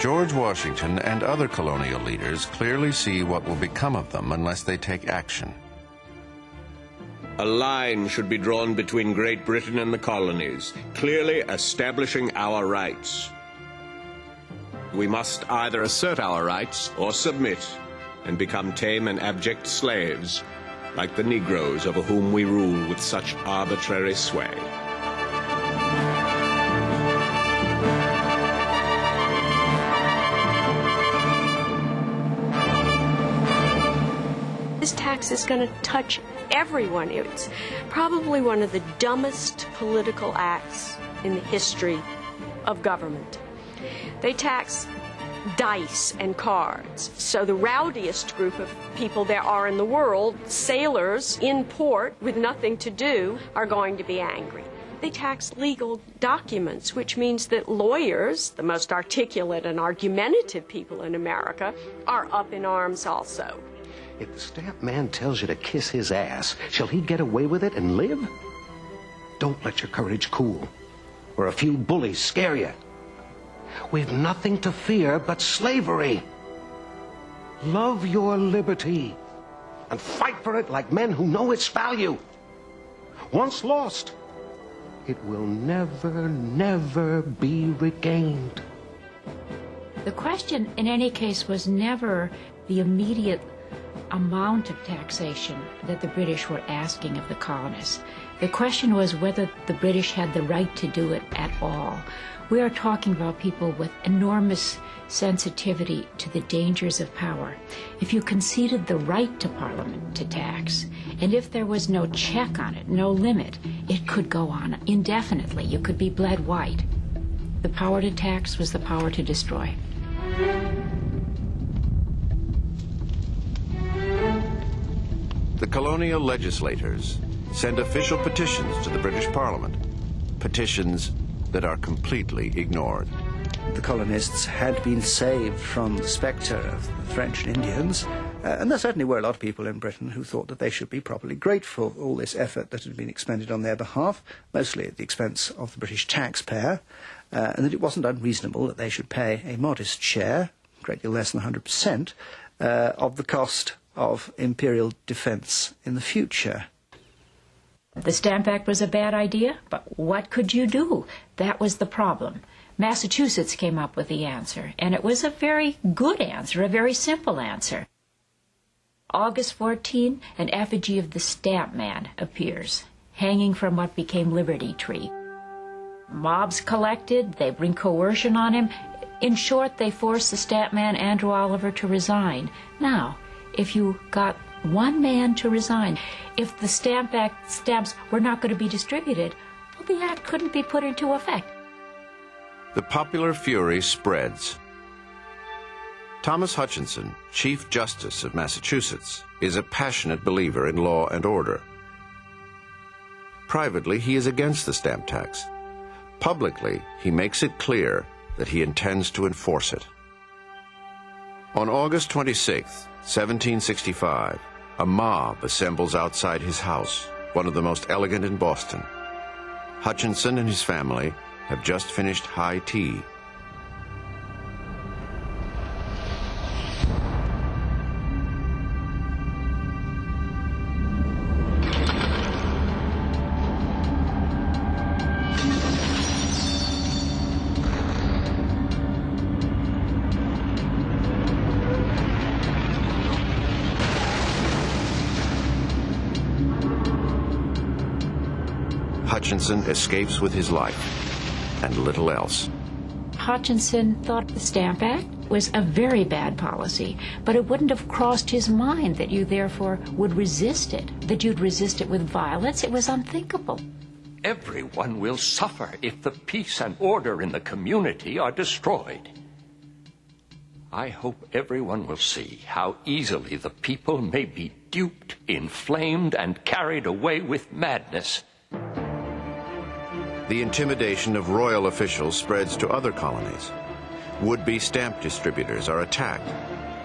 George Washington and other colonial leaders clearly see what will become of them unless they take action. A line should be drawn between Great Britain and the colonies, clearly establishing our rights. We must either assert our rights or submit and become tame and abject slaves, like the Negroes over whom we rule with such arbitrary sway. This tax is going to touch everyone. It's probably one of the dumbest political acts in the history of government. They tax dice and cards. So the rowdiest group of people there are in the world, sailors in port with nothing to do, are going to be angry. They tax legal documents, which means that lawyers, the most articulate and argumentative people in America, are up in arms also. If the stamp man tells you to kiss his ass, shall he get away with it and live? Don't let your courage cool, or a few bullies scare you. We've nothing to fear but slavery. Love your liberty and fight for it like men who know its value. Once lost, it will never, never be regained. The question, in any case, was never the immediate amount of taxation that the British were asking of the colonists. The question was whether the British had the right to do it at all. We are talking about people with enormous sensitivity to the dangers of power. If you conceded the right to Parliament to tax, and if there was no check on it, no limit, it could go on indefinitely. You could be bled white. The power to tax was the power to destroy. The colonial legislators send official petitions to the British Parliament, petitions that are completely ignored. The colonists had been saved from the spectre of the French and Indians, and there certainly were a lot of people in Britain who thought that they should be properly grateful for all this effort that had been expended on their behalf, mostly at the expense of the British taxpayer, and that it wasn't unreasonable that they should pay a modest share, a great deal less than 100%, of the cost of imperial defence in the future. The Stamp Act was a bad idea, but what could you do? That was the problem. Massachusetts came up with the answer, and it was a very good answer, a very simple answer. August 14, an effigy of the Stamp Man appears, hanging from what became Liberty Tree. Mobs collected, they bring coercion on him. In short, they forced the Stamp Man, Andrew Oliver, to resign. Now, if you got one man to resign, if the Stamp Act stamps were not going to be distributed, well, the act couldn't be put into effect. The popular fury spreads. Thomas Hutchinson, Chief Justice of Massachusetts, is a passionate believer in law and order. Privately, he is against the stamp tax. Publicly, he makes it clear that he intends to enforce it. On August 26, 1765, a mob assembles outside his house, one of the most elegant in Boston. Hutchinson and his family have just finished high tea. Hutchinson escapes with his life and little else. Hutchinson thought the Stamp Act was a very bad policy, but it wouldn't have crossed his mind that you therefore would resist it, that you'd resist it with violence. It was unthinkable. Everyone will suffer if the peace and order in the community are destroyed. I hope everyone will see how easily the people may be duped, inflamed, and carried away with madness. The intimidation of royal officials spreads to other colonies. Would-be stamp distributors are attacked.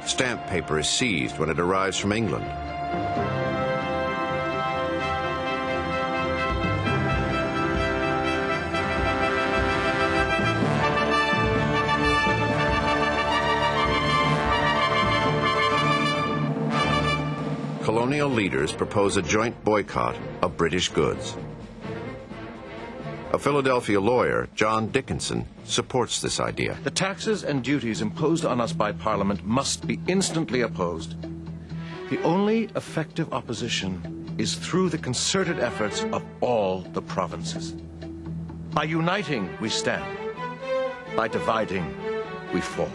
Stamp paper is seized when it arrives from England. colonial leaders propose a joint boycott of British goods. A Philadelphia lawyer, John Dickinson, supports this idea. The taxes and duties imposed on us by Parliament must be instantly opposed. The only effective opposition is through the concerted efforts of all the provinces. By uniting, we stand. By dividing, we fall.